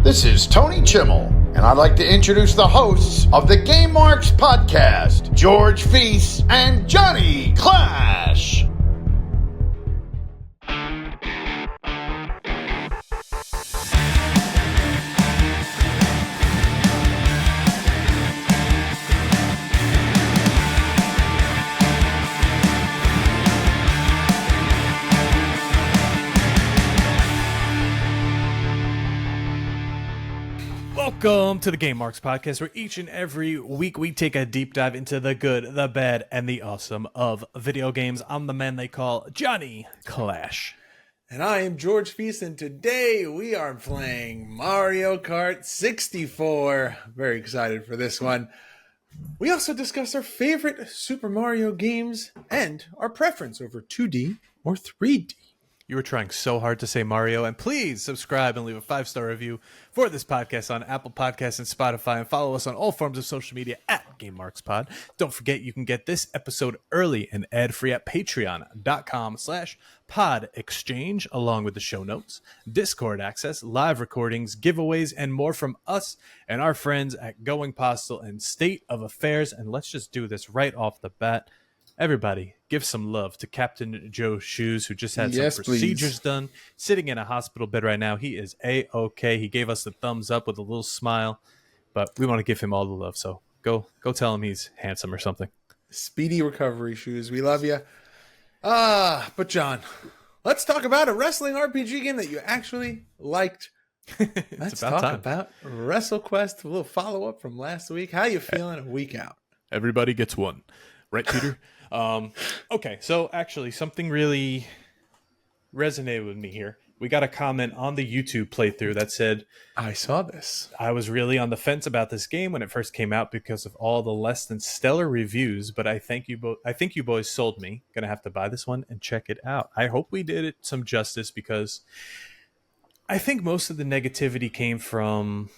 This is Tony Chimmel, and I'd like to introduce the hosts of the Game Marks podcast, George Feis and Johnny Clash. Welcome to the Game Marks podcast, where each and every week we take a deep dive into the good, the bad, and the awesome of video games. I'm the man they call Johnny Clash. And I am George Feis, and today we are playing Mario Kart 64. Very excited for this one. We also discuss our favorite Super Mario games and our preference over 2D or 3D. You were trying so hard to say Mario, and please subscribe and leave a 5-star review for this podcast on Apple Podcasts and Spotify, and follow us on all forms of social media at GameMarksPod. Don't forget you can get this episode early and ad-free at patreon.com/podexchange, along with the show notes, Discord access, live recordings, giveaways, and more from us and our friends at Going Postal and State of Affairs. And let's just do this right off the bat. Everybody, give some love to Captain Joe Shoes, who just had some procedures done. Sitting in a hospital bed right now. He is A-OK. He gave us the thumbs up with a little smile, but we want to give him all the love. So go tell him he's handsome or something. Speedy recovery, Shoes. We love you. But John, let's talk about a wrestling RPG game that you actually liked. Let's talk about WrestleQuest, a little follow-up from last week. How you feeling a week out? Everybody gets one. Right, Peter? Okay, so actually something really resonated with me here. We got a comment on the YouTube playthrough that said, I saw this. I was really on the fence about this game when it first came out because of all the less than stellar reviews, but I think you boys sold me. Gonna have to buy this one and check it out. I hope we did it some justice, because I think most of the negativity came from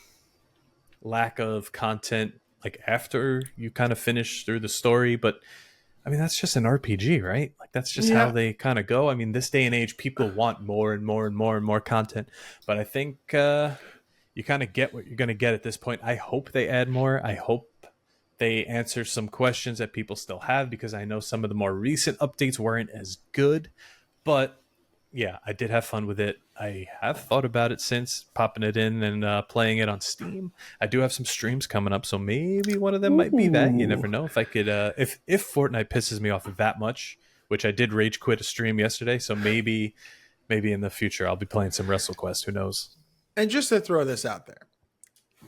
lack of content, like after you kind of finish through the story. But I mean, that's just an RPG, right? Like, that's just how they kind of go. I mean, this day and age, people want more and more and more and more content, but I think you kind of get what you're going to get at this point. I hope they add more. I hope they answer some questions that people still have, because I know some of the more recent updates weren't as good. But yeah, I did have fun with it. I have thought about it since, popping it in and playing it on Steam. I do have some streams coming up, so maybe one of them might be that. You never know. If I could, if Fortnite pisses me off that much, which I did rage quit a stream yesterday, so maybe in the future I'll be playing some WrestleQuest. Who knows? And just to throw this out there,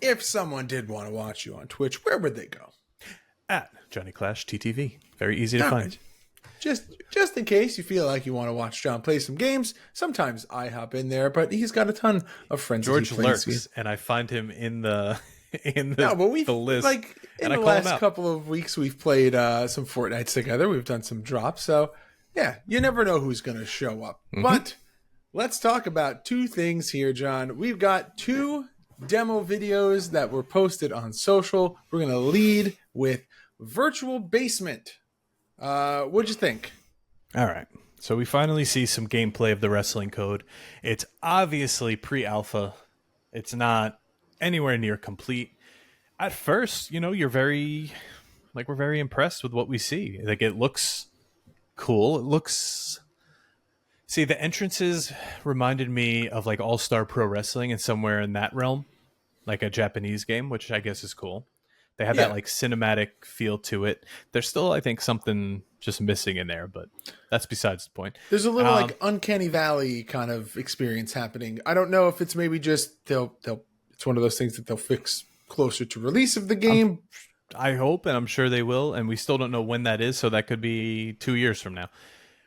if someone did want to watch you on Twitch, where would they go? At Johnny Clash TTV. Very easy to find. Just in case you feel like you want to watch John play some games, sometimes I hop in there, but he's got a ton of friends. George lurks, and I find him in the the list. Like in the last couple of weeks, we've played some Fortnites together. We've done some drops, so yeah, you never know who's going to show up. Mm-hmm. But let's talk about two things here, John. We've got two demo videos that were posted on social. We're going to lead with Virtual Basement. What'd you think? All right. So we finally see some gameplay of the wrestling code. It's obviously pre-alpha. It's not anywhere near complete. At first, we're very impressed with what we see. Like, it looks cool. See, the entrances reminded me of like All-Star Pro Wrestling, and somewhere in that realm, like a Japanese game, which I guess is cool. They have that like cinematic feel to it. There's still, I think, something just missing in there, but that's besides the point. There's a little like Uncanny Valley kind of experience happening. I don't know if it's maybe just it's one of those things that they'll fix closer to release of the game. I hope, and I'm sure they will, and we still don't know when that is, so that could be 2 years from now,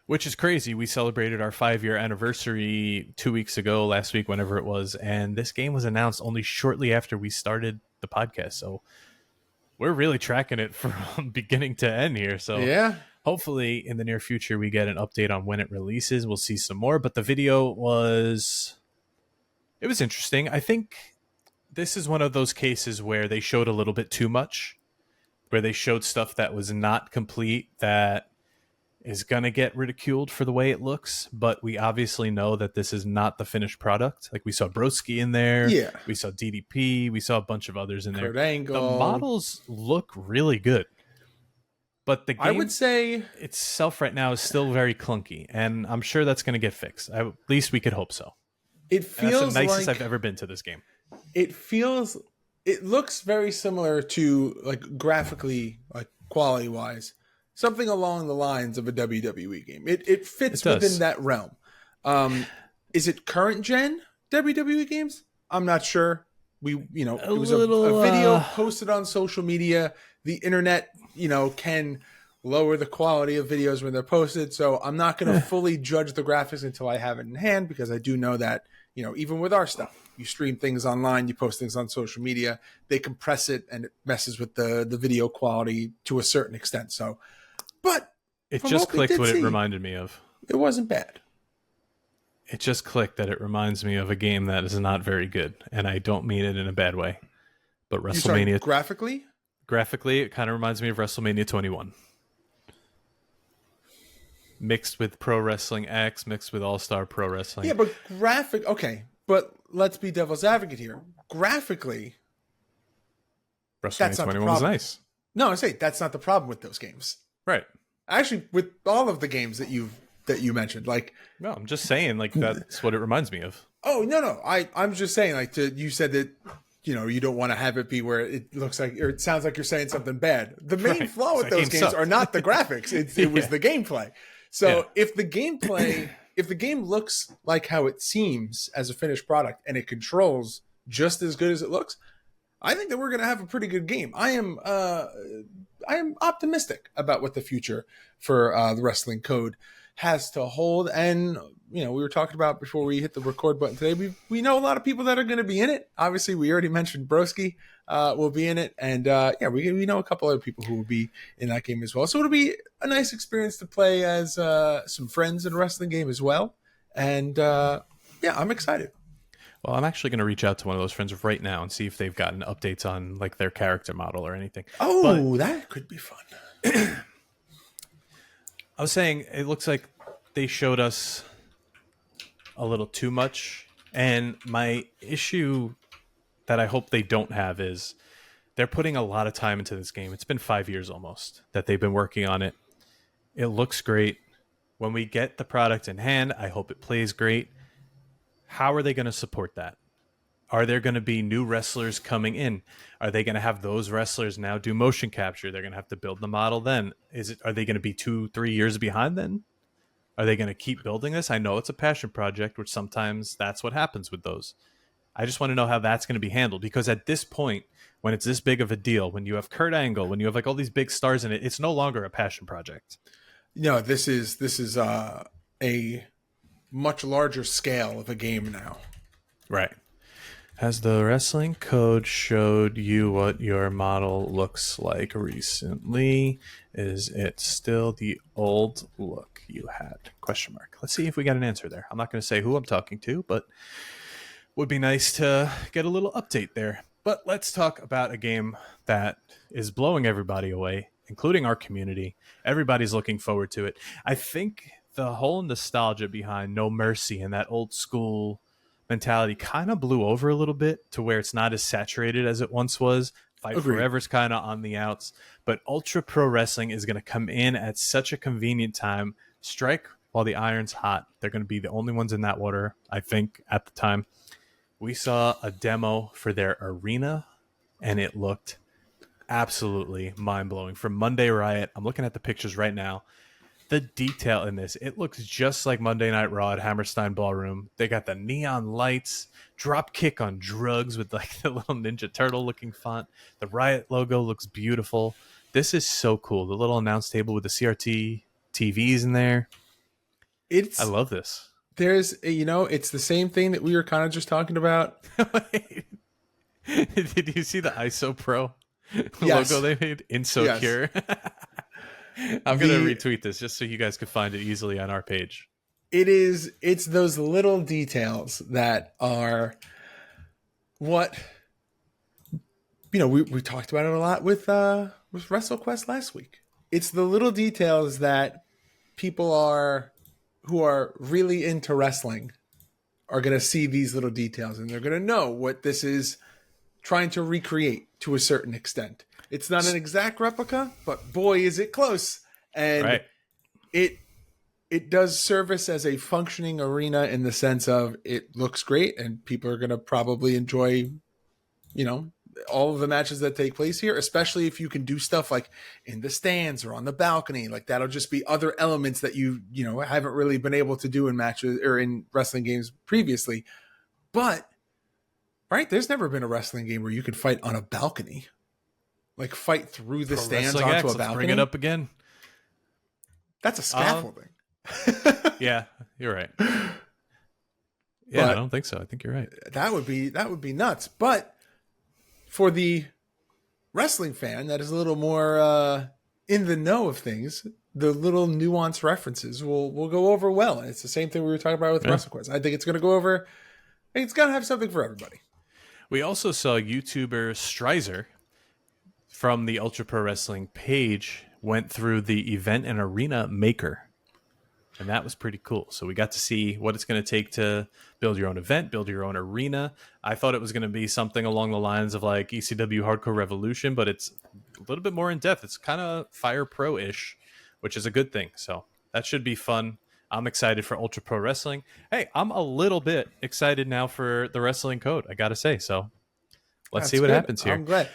which is crazy. We celebrated our 5-year anniversary 2 weeks ago, last week, whenever it was, and this game was announced only shortly after we started the podcast, so we're really tracking it from beginning to end here. So yeah, hopefully in the near future we get an update on when it releases. We'll see some more, but the video was interesting. I think this is one of those cases where they showed a little bit too much, where they showed stuff that was not complete, that is going to get ridiculed for the way it looks, but we obviously know that this is not the finished product. Like, we saw Broski in there. Yeah. We saw DDP. We saw a bunch of others in Kurt there. Angle. The models look really good. But the game I would say itself right now is still very clunky, and I'm sure that's going to get fixed. At least we could hope so. It feels that's the nicest like I've ever been to this game. It looks very similar to, like, graphically, like, quality-wise, something along the lines of a WWE game. It fits within that realm. Is it current gen WWE games? I'm not sure. It was a video posted on social media. The internet, can lower the quality of videos when they're posted. So I'm not going to fully judge the graphics until I have it in hand, because I do know that, even with our stuff, you stream things online, you post things on social media, they compress it and it messes with the video quality to a certain extent. So, but it just clicked what it reminded me of. It wasn't bad. It just clicked that it reminds me of a game that is not very good, and I don't mean it in a bad way. But WrestleMania graphically, it kind of reminds me of WrestleMania 21. Mixed with Pro Wrestling X, mixed with All-Star Pro Wrestling. Yeah, but but let's be devil's advocate here. Graphically, WrestleMania 21 was nice. No, I say that's not the problem with those games. Right. Actually, with all of the games that you mentioned, like, no, I'm just saying, like, that's what it reminds me of. Oh, no. I'm just saying, like, you said that, you don't want to have it be where it looks like, or it sounds like you're saying something bad. The main flaw with those games are not the graphics. It was the gameplay. So if the game looks like how it seems as a finished product and it controls just as good as it looks, I think that we're going to have a pretty good game. I am optimistic about what the future for the Wrestling Code has to hold. And, we were talking about before we hit the record button today, we know a lot of people that are going to be in it. Obviously, we already mentioned Broski will be in it. And we know a couple other people who will be in that game as well. So it'll be a nice experience to play as some friends in a wrestling game as well. And I'm excited. Well, I'm actually going to reach out to one of those friends right now and see if they've gotten updates on, like, their character model or anything. Oh, that could be fun. I was saying, it looks like they showed us a little too much. And my issue that I hope they don't have is they're putting a lot of time into this game. It's been 5 years almost that they've been working on it. It looks great. When we get the product in hand, I hope it plays great. How are they going to support that? Are there going to be new wrestlers coming in? Are they going to have those wrestlers now do motion capture? They're going to have to build the model then. Are they going to be 2-3 years behind then? Are they going to keep building this? I know it's a passion project, which sometimes that's what happens with those. I just want to know how that's going to be handled, because at this point, when it's this big of a deal, when you have Kurt Angle, when you have, like, all these big stars in it, it's no longer a passion project. No, this is a much larger scale of a game now. Right. Has the Wrestling Code showed you what your model looks like recently? Is it still the old look you had? Question mark. Let's see if we got an answer there. I'm not going to say who I'm talking to, but would be nice to get a little update there. But let's talk about a game that is blowing everybody away, including our community. Everybody's looking forward to it. I think the whole nostalgia behind No Mercy and that old school mentality kind of blew over a little bit to where it's not as saturated as it once was. Fight Forever's kind of on the outs, but Ultra Pro Wrestling is going to come in at such a convenient time. Strike while the iron's hot. They're going to be the only ones in that water, I think, at the time. We saw a demo for their arena, and it looked absolutely mind-blowing. From Monday Riot, I'm looking at the pictures right now. The detail in this, it looks just like Monday Night Raw at Hammerstein Ballroom. They got the neon lights, drop kick on drugs with, like, the little Ninja Turtle looking font. The Riot logo looks beautiful. This is so cool. The little announce table with the CRT TVs in there. I love this. There's, it's the same thing that we were kind of just talking about. Did you see the ISO Pro logo they made? Insocure. Yes. I'm going to retweet this just so you guys can find it easily on our page. It's those little details that are what, we talked about it a lot with WrestleQuest last week. It's the little details that people who are really into wrestling are going to see these little details, and they're going to know what this is trying to recreate to a certain extent. It's not an exact replica, but boy, is it close. And it does service as a functioning arena in the sense of it looks great, and people are going to probably enjoy, all of the matches that take place here, especially if you can do stuff like in the stands or on the balcony. Like that'll just be other elements that you haven't really been able to do in matches or in wrestling games previously. But right, there's never been a wrestling game where you could fight on a balcony, like fight through the stands onto a balcony. Let's bring it up again. That's a scaffolding. Yeah, you're right. Yeah, I don't think so. I think you're right. That would be nuts. But for the wrestling fan that is a little more in the know of things, the little nuanced references will go over well. And it's the same thing we were talking about with WrestleQuest. I think it's going to go over. I think it's going to have something for everybody. We also saw YouTuber Strizer from the Ultra Pro Wrestling page went through the event and arena maker. And that was pretty cool. So we got to see what it's going to take to build your own event, build your own arena. I thought it was going to be something along the lines of like ECW Hardcore Revolution, but it's a little bit more in depth. It's kind of Fire Pro-ish, which is a good thing. So that should be fun. I'm excited for Ultra Pro Wrestling. Hey, I'm a little bit excited now for the Wrestling Code, I got to say. So let's see what happens here. I'm glad.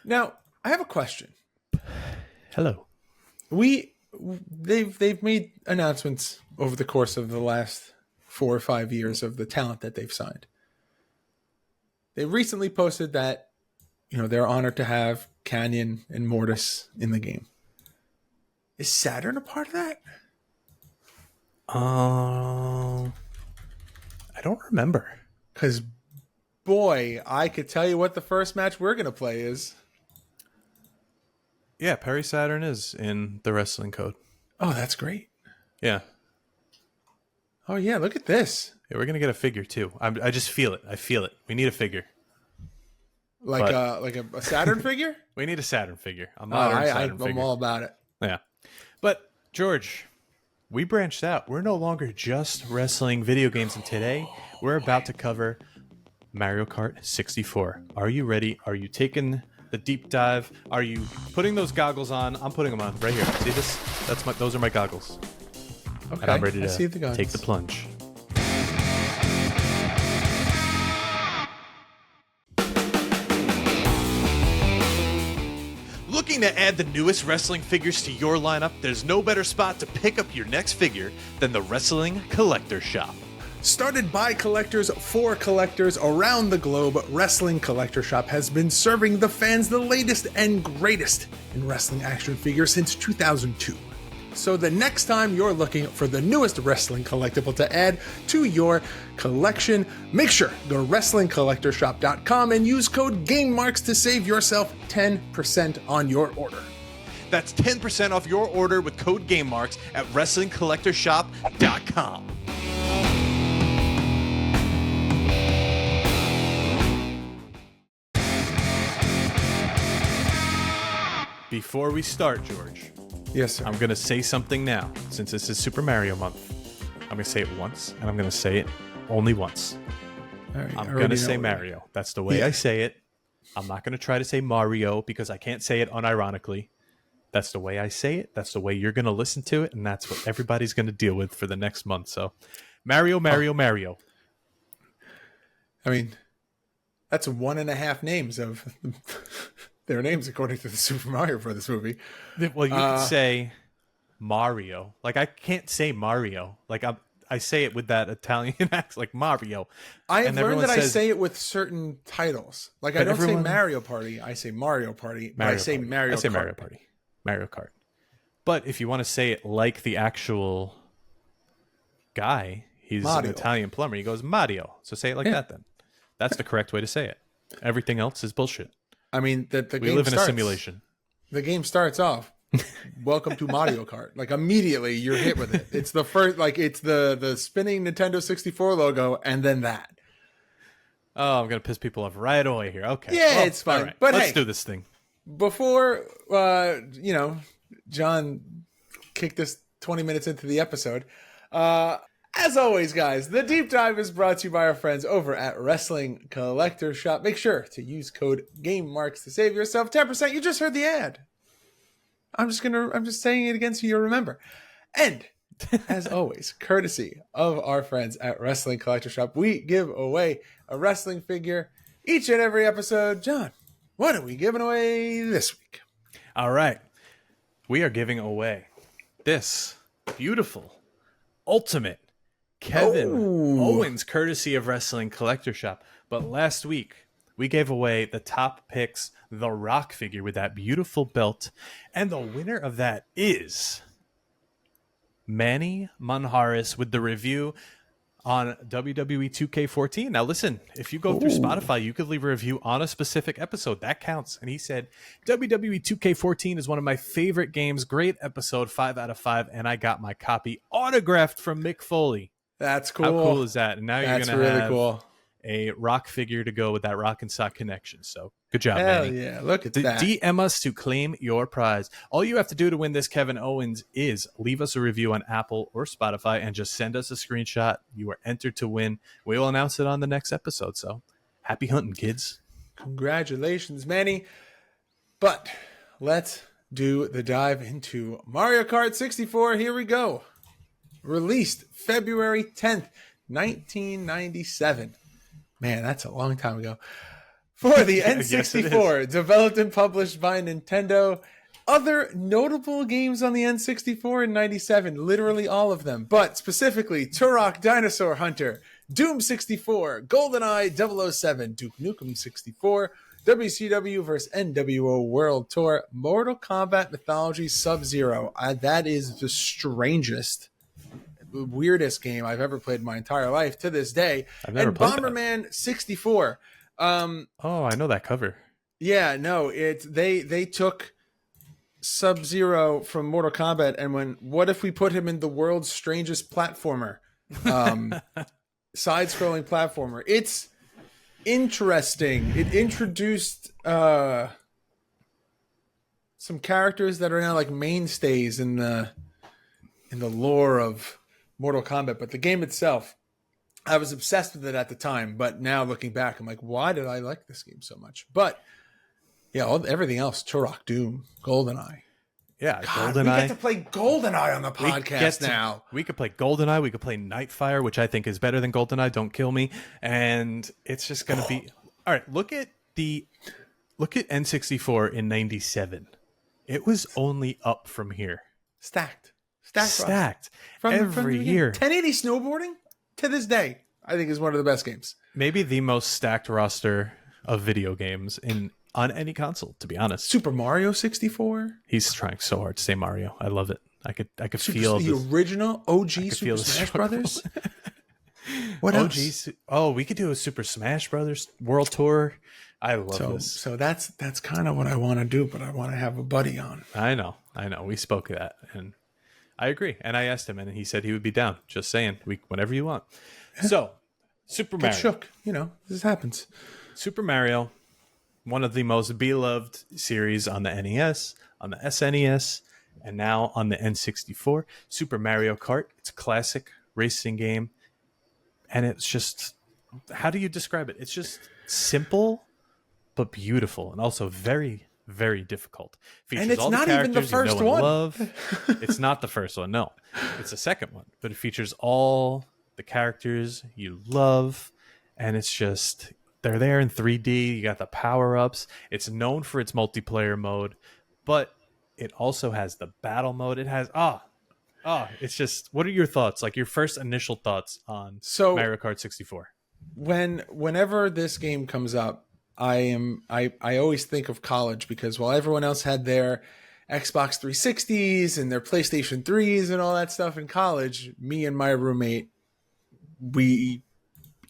Now, I have a question. Hello. They've made announcements over the course of the last 4 or 5 years of the talent that they've signed. They recently posted that, they're honored to have Canyon and Mortis in the game. Is Saturn a part of that? I don't remember. Because, boy, I could tell you what the first match we're going to play is. Yeah, Perry Saturn is in the Wrestling Code. Oh, that's great. Yeah. Oh, yeah, look at this. Yeah, we're going to get a figure, too. I just feel it. I feel it. We need a figure. Like a Saturn figure? We need a Saturn figure. I'm all about it. Yeah. But, George, we branched out. We're no longer just wrestling video games. And today, we're about to cover Mario Kart 64. Are you ready? Are you taking the deep dive? Are you putting those goggles on? I'm putting them on right here. See this? Those are my goggles. Okay. And I'm ready to take the plunge. Looking to add the newest wrestling figures to your lineup? There's no better spot to pick up your next figure than the Wrestling Collector Shop. Started by collectors for collectors around the globe, Wrestling Collector Shop has been serving the fans the latest and greatest in wrestling action figures since 2002. So the next time you're looking for the newest wrestling collectible to add to your collection, make sure to go to WrestlingCollectorShop.com and use code GameMarks to save yourself 10% on your order. That's 10% off your order with code GameMarks at WrestlingCollectorShop.com. Before we start, George. Yes, sir. I'm going to say something now, since this is Super Mario Month. I'm going to say it once, and I'm going to say it only once. All right, I'm going to say Mario. That's the way I say it. I'm not going to try to say Mario, because I can't say it unironically. That's the way I say it. That's the way you're going to listen to it, and that's what everybody's going to deal with for the next month. So, Mario. I mean, that's 1.5 names of their names according to the Super Mario Brothers movie. Well, you could say Mario. Like, I can't say Mario. Like, I say it with that Italian accent, like Mario. I have learned that I say it with certain titles. Like, I don't say Mario Party. I say Mario Party. But I say Mario Kart. I say Mario Party. Mario Kart. But if you want to say it like the actual guy, he's Mario. An Italian plumber. He goes Mario. So say it like that then. That's the correct way to say it. Everything else is bullshit. I mean, we live in a simulation. The game starts off. Welcome to Mario Kart. Like, immediately you're hit with it. It's the first, like, it's the spinning Nintendo 64 logo, and then that. Oh, I'm gonna piss people off right away here. Okay, yeah, it's fine. Right. But let's do this thing before. John kicked us 20 minutes into the episode. As always, guys, the deep dive is brought to you by our friends over at Wrestling Collector Shop. Make sure to use code GameMarks to save yourself 10%. You just heard the ad. I'm just saying it again so you remember. And as always, courtesy of our friends at Wrestling Collector Shop, we give away a wrestling figure each and every episode. John, what are we giving away this week? All right. We are giving away this beautiful, ultimate Kevin Owens, courtesy of Wrestling Collector Shop. But last week, we gave away the top picks, the Rock figure with that beautiful belt. And the winner of that is Manny Manharis with the review on WWE 2K14. Now listen, if you go through Spotify, you could leave a review on a specific episode. That counts. And he said, WWE 2K14 is one of my favorite games. Great episode, 5 out of 5. And I got my copy autographed from Mick Foley. That's cool. How cool is that? And now you're going to really have cool. a Rock figure to go with that Rock and Sock connection. So good job, Hell Manny. yeah, look at that. DM us to claim your prize. All you have to do to win this Kevin Owens is leave us a review on Apple or Spotify and just send us a screenshot. You are entered to win. We will announce it on the next episode. So happy hunting, kids. Congratulations, Manny. But let's do the dive into Mario Kart 64. Here we go. Released February 10th, 1997. Man, that's a long time ago. For the N64, developed and published by Nintendo. Other notable games on the N64 in 97, literally all of them. But specifically, Turok Dinosaur Hunter, Doom 64, GoldenEye 007, Duke Nukem 64, WCW vs. NWO World Tour, Mortal Kombat Mythology Sub-Zero. That is the strangest, weirdest game I've ever played in my entire life to this day. I've never and played Bomberman 64. Oh, I know that cover. Yeah, no, they took Sub-Zero from Mortal Kombat and what if we put him in the world's strangest platformer? Side-scrolling platformer. It's interesting. It introduced some characters that are now like mainstays in the lore of Mortal Kombat, but the game itself, I was obsessed with it at the time, but now looking back, I'm like, why did I like this game so much? But yeah, everything else, Turok, Doom, GoldenEye. Yeah, God, GoldenEye. we get to play GoldenEye on the podcast now. We could play GoldenEye. We could play Nightfire, which I think is better than GoldenEye. Don't kill me. And it's just going to be... All right, look at N64 in 97. It was only up from here. Stacked From every year. 1080 snowboarding to this day, I think, is one of the best games. Maybe the most stacked roster of video games on any console, to be honest. Super Mario 64. He's trying so hard to say Mario. I love it. I could feel the original OG Super Smash Brothers. What else? Oh, we could do a Super Smash Brothers World Tour. I love this. So that's kind of what I want to do, but I want to have a buddy on. I know. We spoke of that, and I agree. And I asked him, and he said he would be down. Just saying, whenever you want. Yeah. So, Super Mario. Get shook. This happens. Super Mario, one of the most beloved series on the NES, on the SNES, and now on the N64. Super Mario Kart. It's a classic racing game. And it's just, how do you describe it? It's just simple, but beautiful, and also very, very difficult. Features and it's all not the even the first one. Love. It's not the first one, no. It's the second one. But it features all the characters you love, and it's just, they're there in 3D. You got the power-ups. It's known for its multiplayer mode, but it also has the battle mode. It has, it's just, what are your thoughts? Like your first initial thoughts on Mario Kart 64? Whenever this game comes up, I always think of college, because while everyone else had their Xbox 360s and their PlayStation 3s and all that stuff in college, me and my roommate, we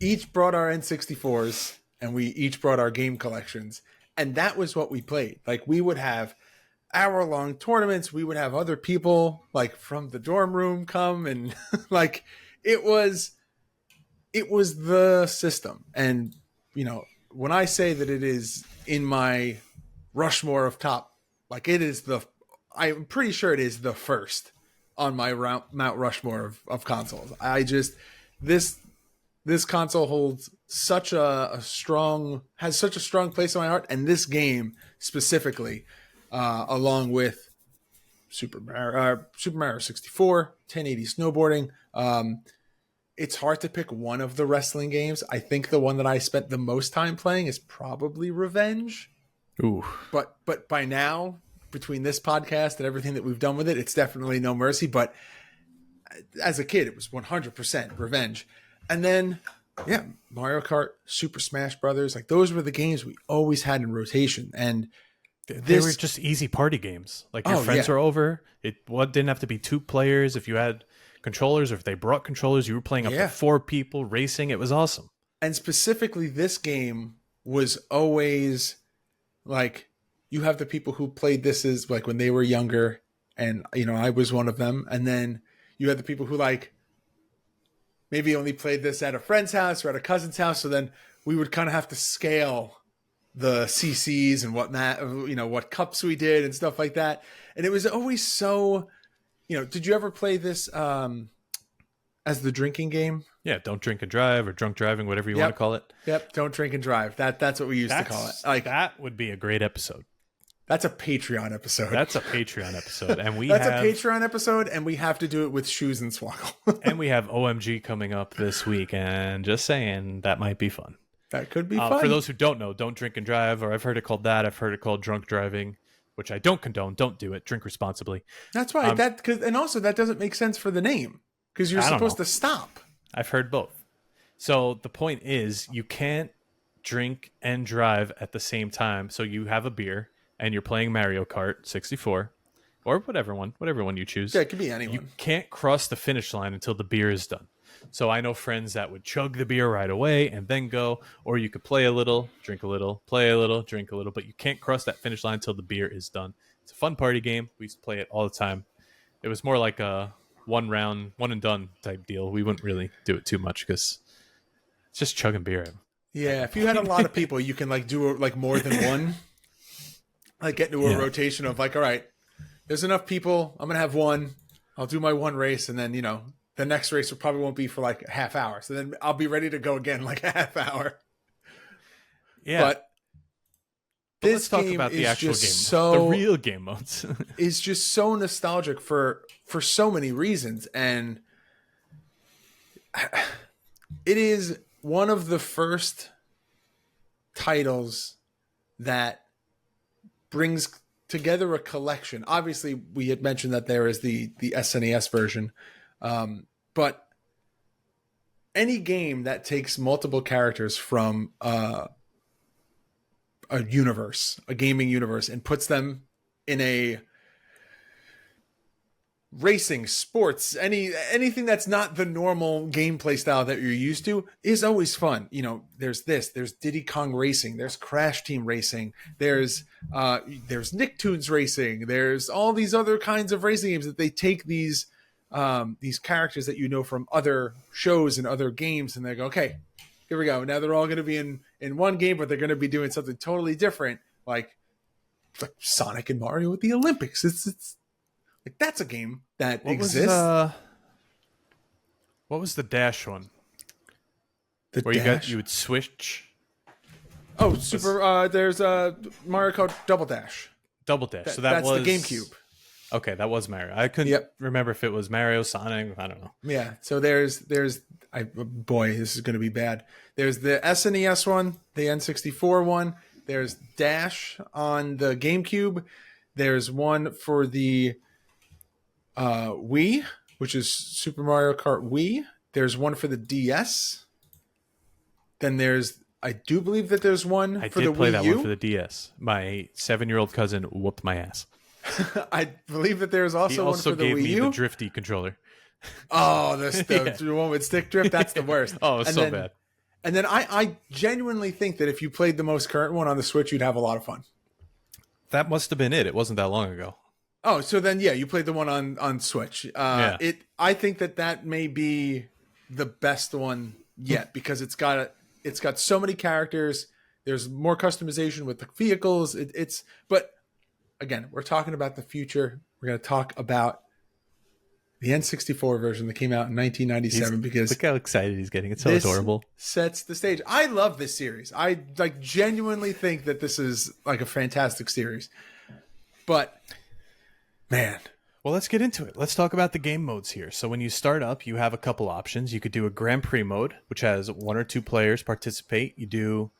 each brought our N64s and we each brought our game collections. And that was what we played. Like, we would have hour-long tournaments. We would have other people like from the dorm room come, and like it was the system. And when I say that it is in my Rushmore of top, like, it is I'm pretty sure it is the first on my Mount Rushmore of consoles. I just this console holds such a strong place in my heart, and this game specifically, along with Super Mario 64, 1080 snowboarding. It's hard to pick one of the wrestling games. I think the one that I spent the most time playing is probably Revenge. Ooh. But by now, between this podcast and everything that we've done with it, it's definitely No Mercy. But as a kid, it was 100% Revenge. And then, yeah, Mario Kart, Super Smash Brothers, like those were the games we always had in rotation. And they were just easy party games. Like your friends were over. It didn't have to be 2 players. If you had controllers, or if they brought controllers, you were playing up to 4 people racing. It was awesome. And specifically, this game was always like, you have the people who played this as like when they were younger, and I was one of them. And then you had the people who like maybe only played this at a friend's house or at a cousin's house. So then we would kind of have to scale the CCs and what cups we did and stuff like that. And it was always so, did you ever play this as the drinking game? Yeah, don't drink and drive, or drunk driving, whatever you want to call it. Yep, don't drink and drive. That's what we used to call it. Like, that would be a great episode. That's a Patreon episode. That's a Patreon episode, and a Patreon episode, and we have to do it with Shoes and Swaggle. And we have OMG coming up this week, and just saying, that might be fun. That could be fun. For those who don't know, don't drink and drive, or I've heard it called that. I've heard it called drunk driving, which I don't condone. Don't do it. Drink responsibly. That's right. And also that doesn't make sense for the name, because you're supposed to stop. I've heard both. So the point is, you can't drink and drive at the same time. So you have a beer and you're playing Mario Kart 64 or whatever one you choose. Yeah, it could be anyone. You can't cross the finish line until the beer is done. So I know friends that would chug the beer right away and then go, or you could play a little, drink a little, play a little, drink a little, but you can't cross that finish line until the beer is done. It's a fun party game. We used to play it all the time. It was more like a one round, one and done type deal. We wouldn't really do it too much because it's just chugging beer. Yeah, if you had a lot of people, you can like do like more than one. Like get into a rotation of like, all right, there's enough people. I'm gonna have one. I'll do my one race, and then the next race probably won't be for like a half hour. So then I'll be ready to go again like a half hour. Yeah. But let's talk about the actual game, the real game modes. Is just so nostalgic for so many reasons, and it is one of the first titles that brings together a collection. Obviously, we had mentioned that there is the SNES version, but any game that takes multiple characters from a universe, a gaming universe, and puts them in a racing, sports, anything that's not the normal gameplay style that you're used to is always fun. There's Diddy Kong Racing, there's Crash Team Racing, there's Nicktoons Racing, there's all these other kinds of racing games that they take these characters that from other shows and other games, and they go, okay, here we go. Now they're all going to be in one game, but they're going to be doing something totally different, like Sonic and Mario with the Olympics. It's like, that's a game that exists. What was the Dash one? Where you would switch. Oh, there's Mario Kart Double Dash. Double Dash. So that's was the GameCube. Okay, that was Mario. I couldn't remember if it was Mario, Sonic. I don't know. Yeah. So there's boy, this is going to be bad. There's the SNES one, the N64 one. There's Dash on the GameCube. There's one for the Wii, which is Super Mario Kart Wii. There's one for the DS. Then I do believe that there's one for the Wii U. I did play that one for the DS. My 7-year-old cousin whooped my ass. I believe that there's also one for the Wii U. He also gave me the drifty controller. Oh, the one with stick drift, that's the worst. Oh, it's so bad. And then I genuinely think that if you played the most current one on the Switch, you'd have a lot of fun. That must have been it. It wasn't that long ago. Oh, so then, you played the one on Switch. I think that may be the best one yet, because it's got so many characters. There's more customization with the vehicles. But again, we're talking about the future. We're going to talk about The N64 version that came out in 1997 because look how excited he's getting. It's so adorable. Sets the stage. I love this series. I genuinely think that this is like a fantastic series. But man, well, let's get into it. Let's talk about the game modes here. So when you start up, you have a couple options. You could do a Grand Prix mode, which has 1 or 2 players participate. You do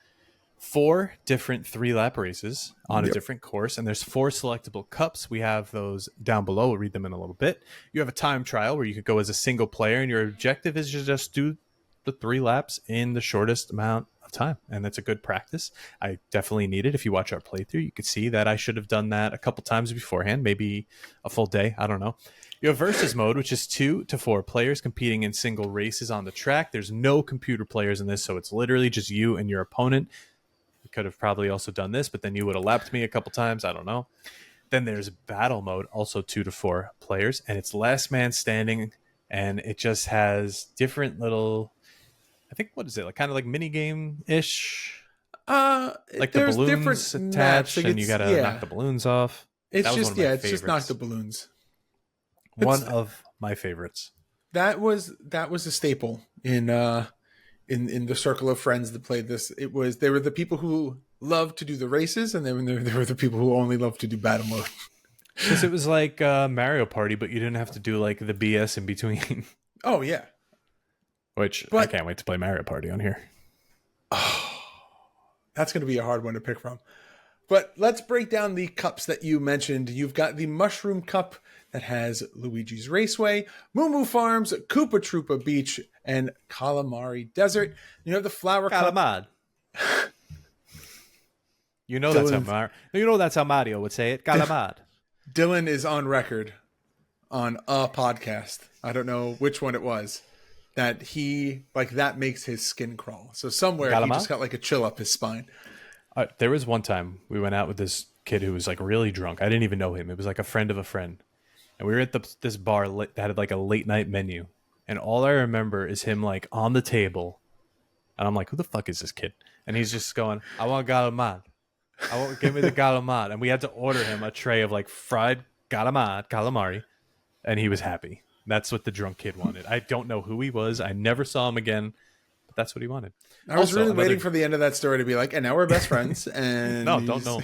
4 different 3-lap races on a different course, and there's 4 selectable cups. We have those down below. We'll read them in a little bit. You have a time trial where you could go as a single player, and your objective is to just do the 3 laps in the shortest amount of time, and that's a good practice. I definitely need it. If you watch our playthrough, you could see that I should have done that a couple times beforehand, maybe a full day. I don't know. You have versus mode, which is 2 to 4 players competing in single races on the track. There's no computer players in this, so it's literally just you and your opponent. We could have probably also done this, but then you would have lapped me a couple times. I don't know. Then there's battle mode, also 2 to 4 players, and it's last man standing, and it just has different little, I think, what is it? Like kind of like mini game ish. Like the balloons attached, and you gotta knock the balloons off. It's just it's just knock the balloons. One of my favorites. That was a staple in the circle of friends that played this. They were the people who loved to do the races, and then there were the people who only loved to do battle mode. Because it was like Mario Party, but you didn't have to do like the BS in between. Oh yeah, I can't wait to play Mario Party on here. Oh, that's going to be a hard one to pick from. But let's break down the cups that you mentioned. You've got the Mushroom Cup that has Luigi's Raceway, Moo Moo Farms, Koopa Troopa Beach, and Calamari Desert. You have the Flower Calamad. Cup. That's how Mario would say it. Calamad. Dylan is on record on a podcast. I don't know which one it was. That that makes his skin crawl. So somewhere he just got like a chill up his spine. There was one time we went out with this kid who was like really drunk. I didn't even know him. It was like a friend of a friend. And we were at this bar that had like a late night menu. And all I remember is him like on the table. And I'm like, who the fuck is this kid? And he's just going, I want galamad. Give me the galamad. And we had to order him a tray of like fried calamari. And he was happy. That's what the drunk kid wanted. I don't know who he was. I never saw him again. But that's what he wanted. I was really waiting for the end of that story to be like, and now we're best friends. And no, don't know.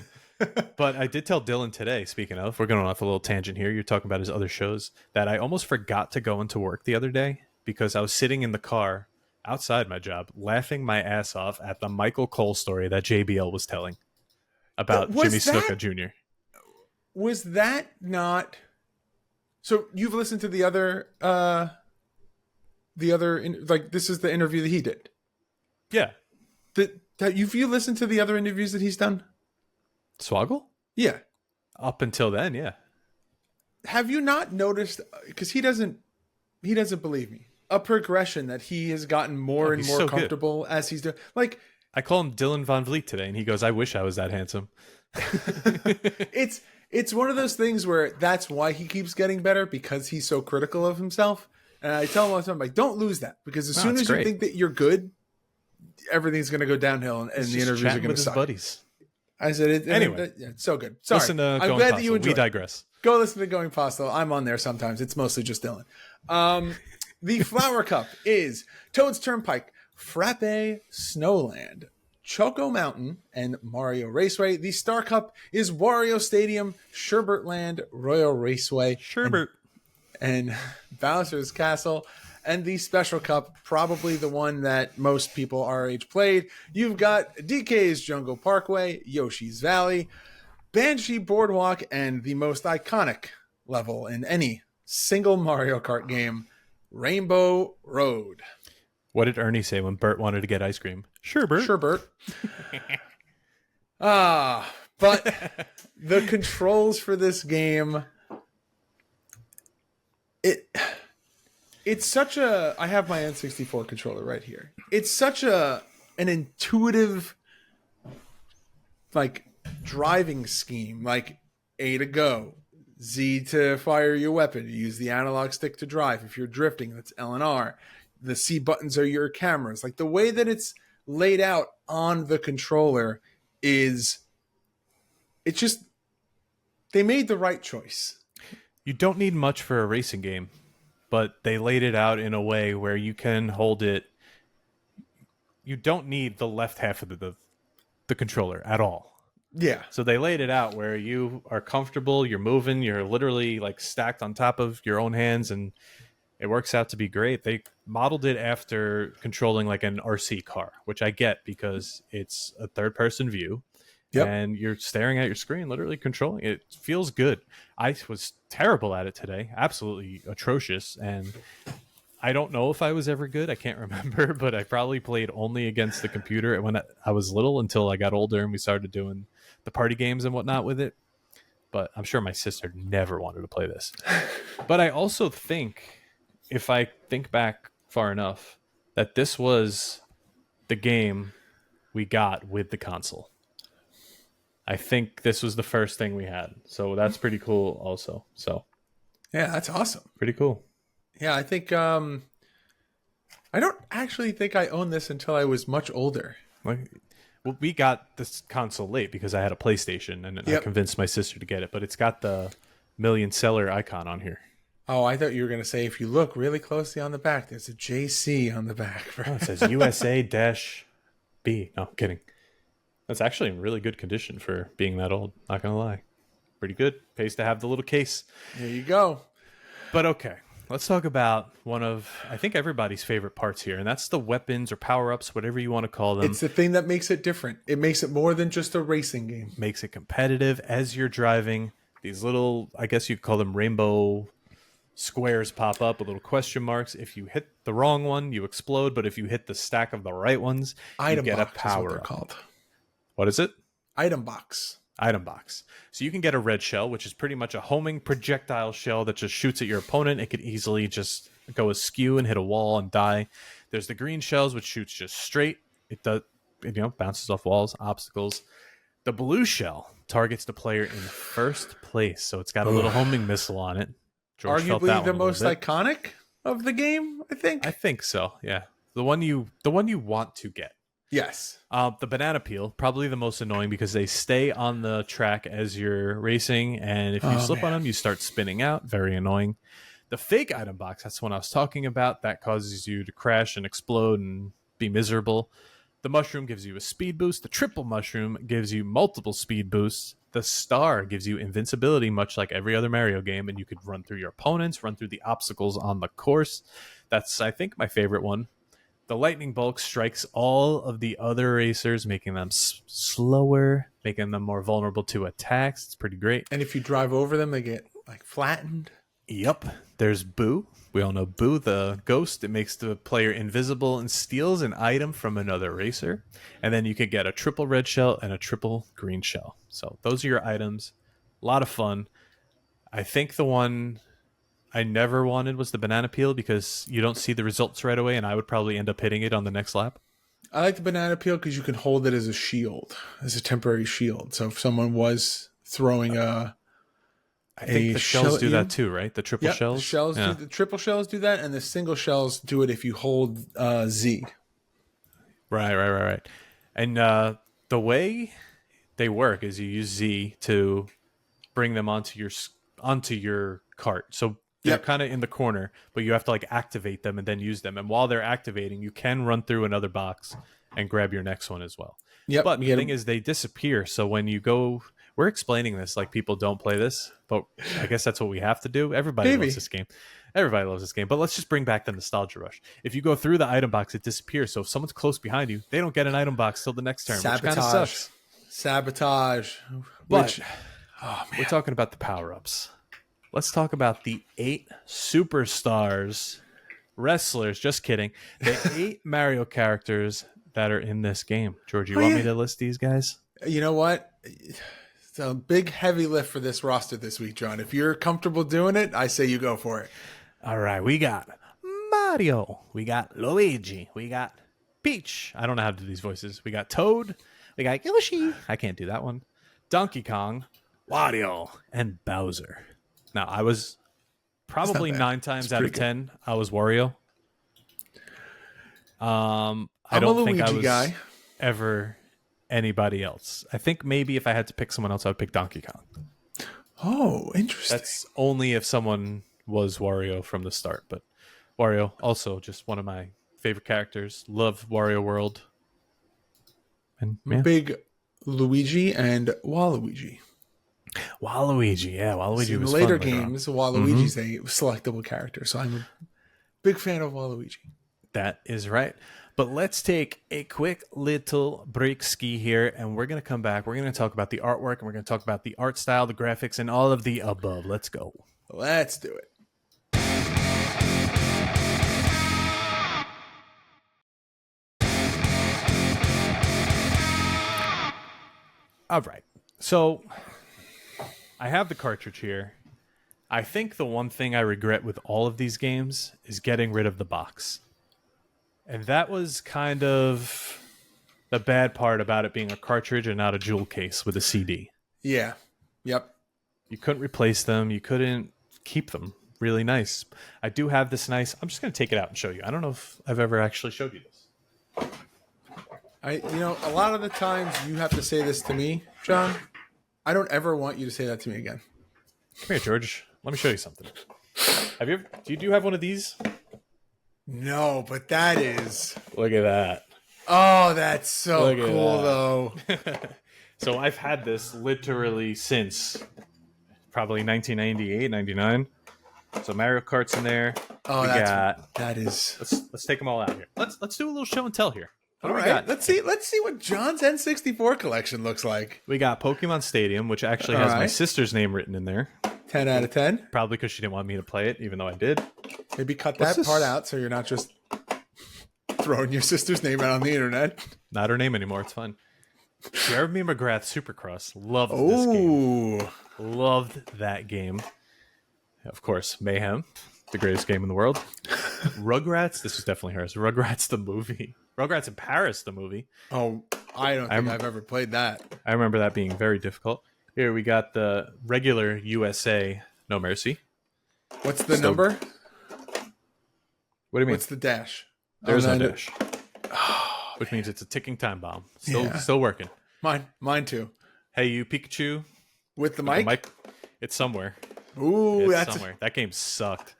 But I did tell Dylan today, speaking of, we're going off a little tangent here. You're talking about his other shows, that I almost forgot to go into work the other day because I was sitting in the car outside my job laughing my ass off at the Michael Cole story that JBL was telling about Jimmy Snuka Jr. Was that not... So you've listened to the other, this is the interview that he did. Yeah. Have you listened to the other interviews that he's done? Swoggle? Yeah. Up until then, yeah. Have you not noticed, because he doesn't believe me, a progression that he has gotten more and more so comfortable as he's doing? Like, I call him Dylan Von Vliet today, and he goes, I wish I was that handsome. It's one of those things where that's why he keeps getting better, because he's so critical of himself. And I tell him all the time, like, don't lose that, because as soon as you think that you're good, everything's going to go downhill, and the interviews are going to suck. Buddies. I said, anyway, it's so good. Sorry, listen to I'm Going glad Postal. that you enjoyed. We digress. Go listen to Going Postal. I'm on there sometimes. It's mostly just Dylan. The Flower Cup is Toad's Turnpike, Frappe Snowland, Choco Mountain, and Mario Raceway. The Star Cup is Wario Stadium, Sherbert Land, Royal Raceway, and Bowser's Castle. And the Special Cup, probably the one that most people our age played. You've got DK's Jungle Parkway, Yoshi's Valley, Banshee Boardwalk, and the most iconic level in any single Mario Kart game, Rainbow Road. What did Ernie say when Bert wanted to get ice cream? Sure, Bert. But the controls for this game, it's such a... I have my N64 controller right here. It's such an intuitive, like, driving scheme. Like, A to go, Z to fire your weapon. You use the analog stick to drive. If you're drifting, that's L and R. The C buttons are your cameras. Like, the way that it's laid out on the controller is... It's just... They made the right choice. You don't need much for a racing game. but they laid it out in a way where you can hold it. You don't need the left half of the controller at all. Yeah. So they laid it out where you are comfortable, you're moving, you're literally like stacked on top of your own hands, and it works out to be great. They modeled it after controlling like an RC car, which I get because it's a third-person view. Yep. And you're staring at your screen, literally controlling it. It feels good. I was terrible at it today, absolutely atrocious. And I don't know if I was ever good. I can't remember, but I probably played only against the computer when I was little until I got older and we started doing the party games and whatnot with it. But I'm sure my sister never wanted to play this. But I also think, if I think back far enough, that this was the game we got with the console. I think this was the first thing we had. So that's pretty cool also. So yeah, that's awesome. Pretty cool. Yeah, I think I don't actually think I owned this until I was much older. Well, we got this console late because I had a PlayStation and I convinced my sister to get it, but it's got the million seller icon on here. Oh, I thought you were going to say if you look really closely on the back, there's a JC on the back. Oh, it says USA-B. No, kidding. That's actually in really good condition for being that old. Not going to lie. Pretty good. Pays to have the little case. There you go. But okay, let's talk about one of, I think, everybody's favorite parts here, and that's the weapons or power-ups, whatever you want to call them. It's the thing that makes it different. It makes it more than just a racing game. Makes it competitive as you're driving. These little, I guess you could call them rainbow squares pop up with little question marks. If you hit the wrong one, you explode, but if you hit the stack of the right ones, you get a power up. Called. What is it? Item box. Item box. So you can get a red shell, which is pretty much a homing projectile shell that just shoots at your opponent. It could easily just go askew and hit a wall and die. There's the green shells, which shoots just straight. It does, bounces off walls, obstacles. The blue shell targets the player in first place, so it's got a little homing missile on it. George arguably the most iconic of the game, I think. I think so. Yeah, the one you want to get. Yes. The banana peel, probably the most annoying because they stay on the track as you're racing, and if you slip on them, you start spinning out. Very annoying. The fake item box, that's the one I was talking about. That causes you to crash and explode and be miserable. The mushroom gives you a speed boost. The triple mushroom gives you multiple speed boosts. The star gives you invincibility, much like every other Mario game, and you could run through your opponents, run through the obstacles on the course. That's, I think, my favorite one. The lightning bolt strikes all of the other racers, making them slower, making them more vulnerable to attacks. It's pretty great. And if you drive over them, they get like flattened. Yep. There's Boo. We all know Boo, the ghost. It makes the player invisible and steals an item from another racer. And then you could get a triple red shell and a triple green shell. So those are your items. A lot of fun. I think the one I never wanted was the banana peel because you don't see the results right away, and I would probably end up hitting it on the next lap. I like the banana peel because you can hold it as a shield, as a temporary shield. So if someone was throwing I think the shells do that too, right? The triple shells? The triple shells do that, and the single shells do it if you hold Z. Right. And the way they work is you use Z to bring them onto your cart. So they're kind of in the corner, but you have to like activate them and then use them. And while they're activating, you can run through another box and grab your next one as well. Yep. But the thing is, they disappear. So when you go, we're explaining this like people don't play this, but I guess that's what we have to do. Everybody loves this game. Everybody loves this game. But let's just bring back the nostalgia rush. If you go through the item box, it disappears. So if someone's close behind you, they don't get an item box till the next turn, which kind of sucks. Sabotage. But we're talking about the power-ups. Let's talk about the 8 superstars, wrestlers, just kidding. The 8 Mario characters that are in this game. George, you want me to list these guys? You know what? It's a big, heavy lift for this roster this week, John. If you're comfortable doing it, I say you go for it. All right, we got Mario. We got Luigi. We got Peach. I don't know how to do these voices. We got Toad. We got Yoshi. I can't do that one. Donkey Kong, Wario, and Bowser. Now, I was probably 9 times out of 10, I was Wario. I don't think I was ever anybody else. I think maybe if I had to pick someone else, I would pick Donkey Kong. Oh, interesting. That's only if someone was Wario from the start. But Wario, also just one of my favorite characters. Love Wario World. And I'm a big Luigi and Waluigi. Waluigi, yeah, Waluigi In the was later fun later on. games, Waluigi's a selectable character, so I'm a big fan of Waluigi. That is right. But let's take a quick little break ski here, and we're going to come back. We're going to talk about the artwork, and we're going to talk about the art style, the graphics, and all of the above. Let's go. Let's do it. All right. So I have the cartridge here. I think the one thing I regret with all of these games is getting rid of the box. And that was kind of the bad part about it being a cartridge and not a jewel case with a CD. Yeah. Yep. You couldn't replace them. You couldn't keep them really nice. I do have this nice. I'm just going to take it out and show you. I don't know if I've ever actually showed you this. A lot of the times you have to say this to me, John. I don't ever want you to say that to me again. Come here, George. Let me show you something. Do you have one of these? No, but that is. Look at that. Oh, that's so cool, though. So I've had this literally since probably 1998, 99. So Mario Kart's in there. Oh, that is. Let's take them all out here. Let's do a little show and tell here. What all do we right, got? let's see what John's N64 collection looks like. We got Pokemon Stadium, which actually has my sister's name written in there. 10 out of 10. Probably because she didn't want me to play it, even though I did. Maybe cut that part out so you're not just throwing your sister's name out on the internet. Not her name anymore. It's fun. Jeremy McGrath Supercross. Loved this game. Loved that game. Of course, Mayhem, the greatest game in the world. Rugrats. This was definitely hers. Rugrats the movie. Rugrats in Paris the movie. Oh, I don't think I've ever played that. I remember that being very difficult. Here we got the regular USA No Mercy. What's the number? What do you mean? What's the dash? There's no dash. Which means it's a ticking time bomb. Still working. Mine too. Hey, you Pikachu. With the mic? It's somewhere. Ooh, it's somewhere. That game sucked.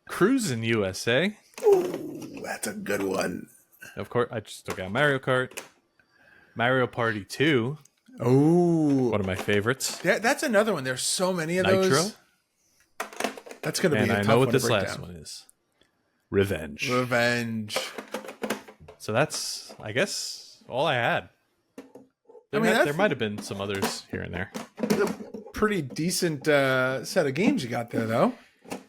Cruis'n USA. Ooh, that's a good one. Of course, I just took out Mario Kart. Mario Party 2. Ooh. One of my favorites. Yeah, that's another one. There's so many of Nitro. those. That's going to be a tough one. And I know what this break last down. one is. Revenge. So that's, I guess, all I had. There might have been some others here and there. Pretty decent set of games you got there, though.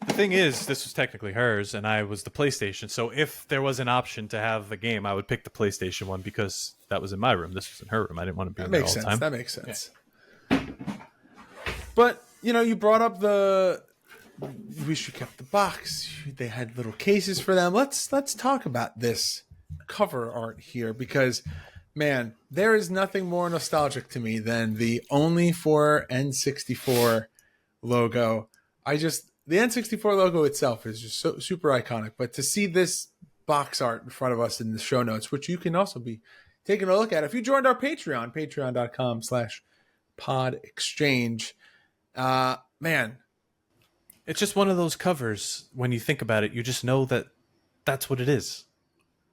The thing is, this was technically hers, and I was the PlayStation. So if there was an option to have a game, I would pick the PlayStation one because that was in my room. This was in her room. I didn't want to be in there all the time. That makes sense. Yeah. But, you brought up you wish you kept the box. They had little cases for them. Let's talk about this cover art here because, man, there is nothing more nostalgic to me than the only for N64 logo. The N64 logo itself is just so super iconic, but to see this box art in front of us in the show notes, which you can also be taking a look at if you joined our Patreon, patreon.com/podexchange. Man, it's just one of those covers. When you think about it, you just know that that's what it is.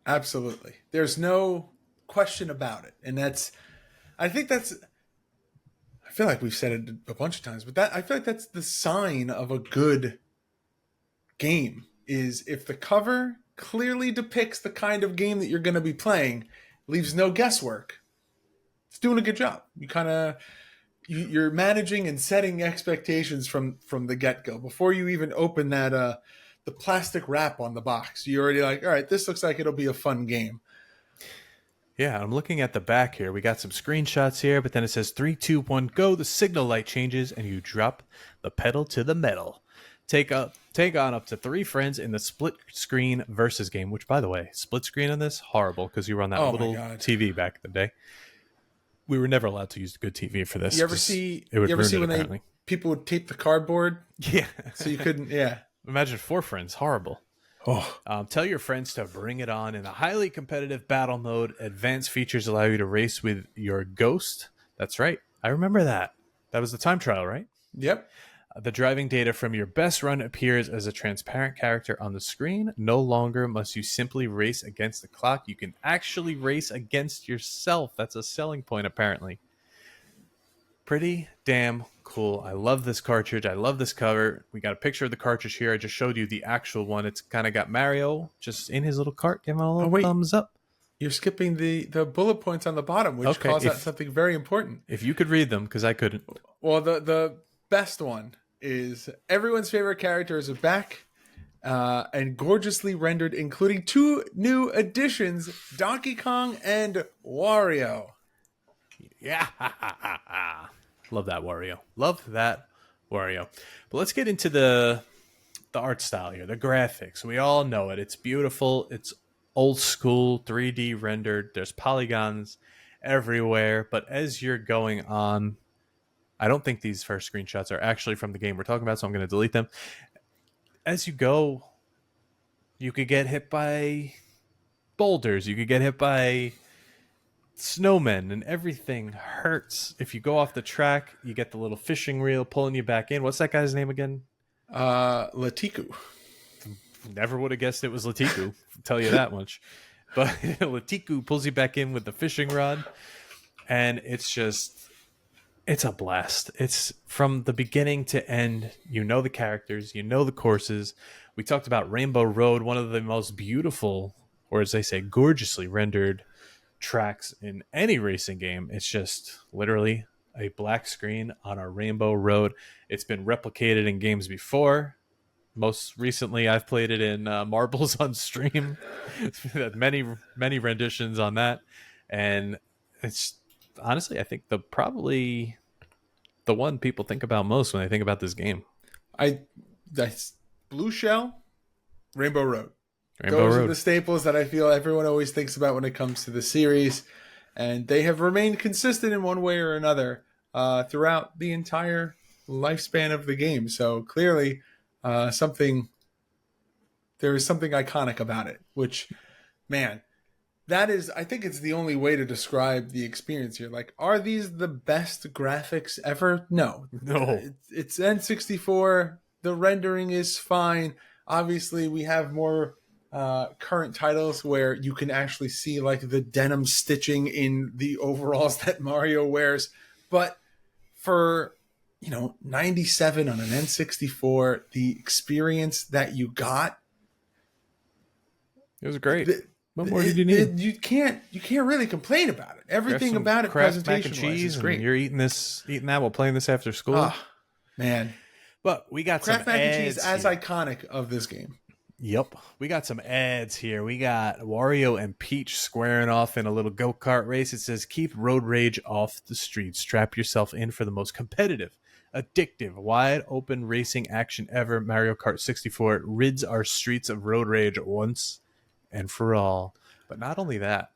Absolutely. There's no question about it. And I feel like we've said it a bunch of times, but I feel like that's the sign of a good game is if the cover clearly depicts the kind of game that you're going to be playing, leaves no guesswork. It's doing a good job. You're managing and setting expectations from the get-go. Before you even open that the plastic wrap on the box, you're already like, all right, this looks like it'll be a fun game. Yeah, I'm looking at the back here. We got some screenshots here, but then it says 3, 2, 1, go. The signal light changes, and you drop the pedal to the metal. Take on up to 3 friends in the split screen versus game, which, by the way, split screen on this, horrible, because you were on that little TV back in the day. We were never allowed to use the good TV for this. You ever see when people would tape the cardboard? Yeah. So you couldn't, yeah. Imagine 4 friends, horrible. Oh. Tell your friends to bring it on in a highly competitive battle mode. Advanced features allow you to race with your ghost. That's right. I remember that. That was the time trial, right? Yep. The driving data from your best run appears as a transparent character on the screen. No longer must you simply race against the clock. You can actually race against yourself. That's a selling point, apparently. Pretty damn cool. I love this cartridge. I love this cover. We got a picture of the cartridge here. I just showed you the actual one. It's kind of got Mario just in his little cart, giving a little thumbs up. You're skipping the bullet points on the bottom, which calls out something very important. If you could read them, because I couldn't. Well, the best one is everyone's favorite characters are back and gorgeously rendered, including 2 new additions, Donkey Kong and Wario. Yeah. Love that Wario. Love that Wario. But let's get into the art style here, the graphics. We all know it. It's beautiful. It's old school, 3D rendered. There's polygons everywhere. But as you're going on, I don't think these first screenshots are actually from the game we're talking about, so I'm going to delete them. As you go, you could get hit by boulders. You could get hit by snowmen, and everything hurts. If you go off the track, you get the little fishing reel pulling you back in. What's that guy's name again? Latiku. Never would have guessed it was Latiku. I'll tell you that much. But Latiku pulls you back in with the fishing rod, and it's a blast. It's from the beginning to end. You know the characters, you know the courses. We talked about Rainbow Road, one of the most beautiful, or as they say, gorgeously rendered tracks in any racing game. It's just literally a black screen on a Rainbow Road. It's been replicated in games before. Most recently, I've played it in Marbles on Stream. many renditions on that, and it's honestly, I think probably the one people think about most when they think about this game. That's Blue Shell, Rainbow Road. Those are the staples that I feel everyone always thinks about when it comes to the series, and they have remained consistent in one way or another throughout the entire lifespan of the game. So clearly, there is something iconic about it. Which, man, that is, I think it's the only way to describe the experience here. Like, are these the best graphics ever? No. It's N64. The rendering is fine. Obviously, we have more current titles where you can actually see like the denim stitching in the overalls that Mario wears. But for, 97 on an N64, the experience that you got, it was great. What more did you need? You can't really complain about it. Everything about it, presentation wise, is great. You're eating that while playing this after school. Oh, man. But we got Kraft some mac and ads cheese as here. iconic of this game. Yep. We got some ads here. We got Wario and Peach squaring off in a little go-kart race. It says, keep road rage off the streets. Strap yourself in for the most competitive, addictive, wide-open racing action ever. Mario Kart 64 rids our streets of road rage once and for all. But not only that.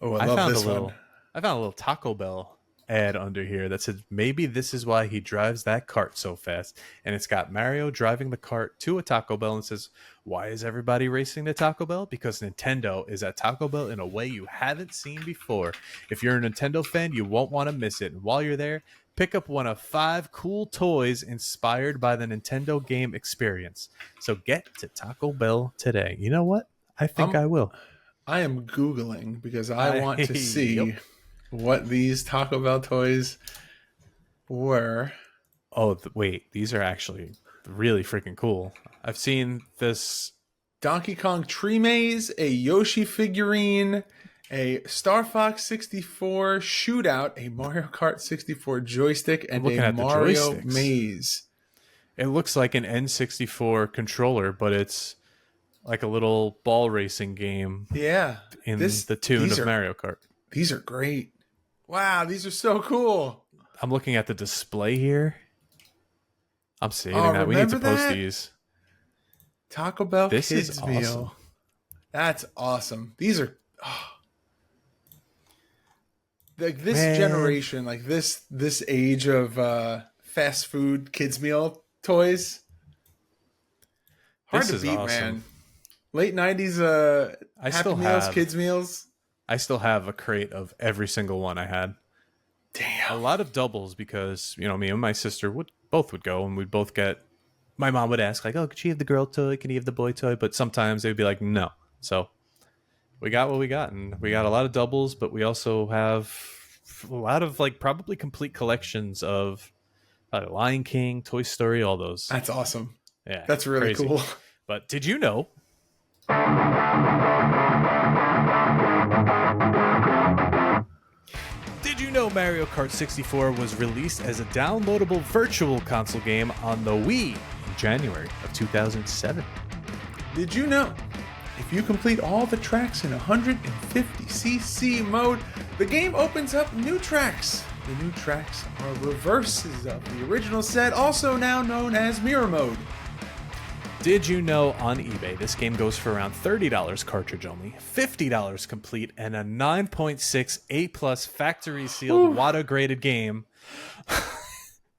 Oh, I love this one. I found a little Taco Bell ad under here that said maybe this is why he drives that cart so fast, and it's got Mario driving the cart to a Taco Bell and says, why is everybody racing to Taco Bell? Because Nintendo is at Taco Bell in a way you haven't seen before. If you're a Nintendo fan, you won't want to miss it, and while you're there, pick up one of 5 cool toys inspired by the Nintendo game experience. So get to Taco Bell today. You know what? I think I will. I am Googling because I want to see what these Taco Bell toys were. Oh, wait. These are actually really freaking cool. I've seen this. Donkey Kong Tree Maze, a Yoshi figurine, a Star Fox 64 shootout, a Mario Kart 64 joystick, and a Mario Maze. It looks like an N64 controller, but it's like a little ball racing game. Yeah. In the tune of Mario Kart. These are great. Wow, these are so cool. I'm looking at the display here. I'm saving that. We need to post these. Taco Bell Kids is awesome. Meal. That's awesome. These are like this generation, like this age of fast food kids meal toys. Hard to beat, awesome. Man. Late 90s Happy Meals, kids meals. I still have a crate of every single one I had. Damn. A lot of doubles because, me and my sister would both would go, and we'd both get. My mom would ask, like, "Oh, could she have the girl toy? Can he have the boy toy?" But sometimes they would be like, "No." So we got what we got, and we got a lot of doubles, but we also have a lot of like probably complete collections of Lion King, Toy Story, all those. That's awesome. Yeah, That's really crazy. cool. But did you know? Did you know Mario Kart 64 was released as a downloadable virtual console game on the Wii in January of 2007? Did you know if you complete all the tracks in 150cc mode, the game opens up new tracks? The new tracks are reverses of the original set, also now known as mirror mode. Did you know on eBay this game goes for around $30 cartridge only, $50 complete, and a 9.6 A+ factory sealed WATA graded game?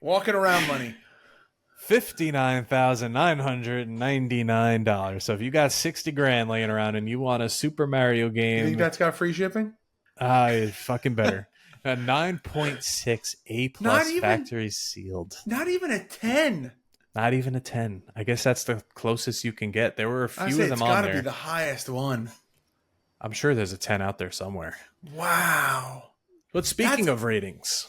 Walking around money. $59,999. So if you got 60 grand laying around and you want a Super Mario game, You think that's got free shipping? Fucking better. A 9.6 A+ factory sealed. Not even a 10. Not even a 10. I guess that's the closest you can get. There were a few of them on there. It's got to be the highest one. I'm sure there's a 10 out there somewhere. Wow. But speaking of ratings,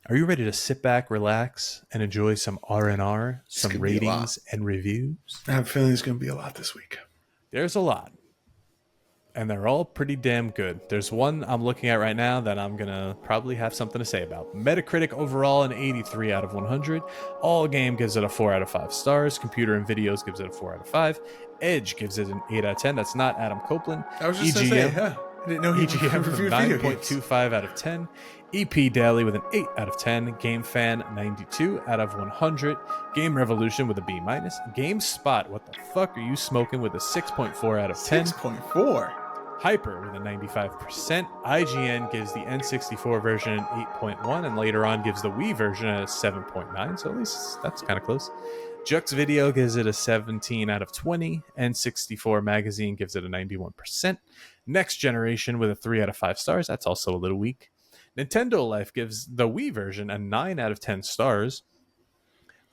are you ready to sit back, relax, and enjoy some R&R, some ratings and reviews? I have a feeling there's going to be a lot this week. There's a lot. And they're all pretty damn good. There's one I'm looking at right now that I'm going to probably have something to say about. Metacritic overall, an 83 out of 100. All Game gives it a 4 out of 5 stars. Computer and Videos gives it a 4 out of 5. Edge gives it an 8 out of 10. That's not Adam Copeland. I was just going to say, I didn't know he reviewed video games. 9.25 out of 10. EP Daily with an 8 out of 10. Game Fan, 92 out of 100. Game Revolution with a B-. GameSpot, what the fuck are you smoking, with a 6.4 out of 10. 6.4? Hyper with a 95%. IGN gives the N64 version an 8.1 and later on gives the Wii version a 7.9, so at least that's kind of close. Jux Video gives it a 17 out of 20. N64 Magazine gives it a 91%. Next Generation with a 3 out of 5 stars. That's also a little weak. Nintendo Life gives the Wii version a 9 out of 10 stars.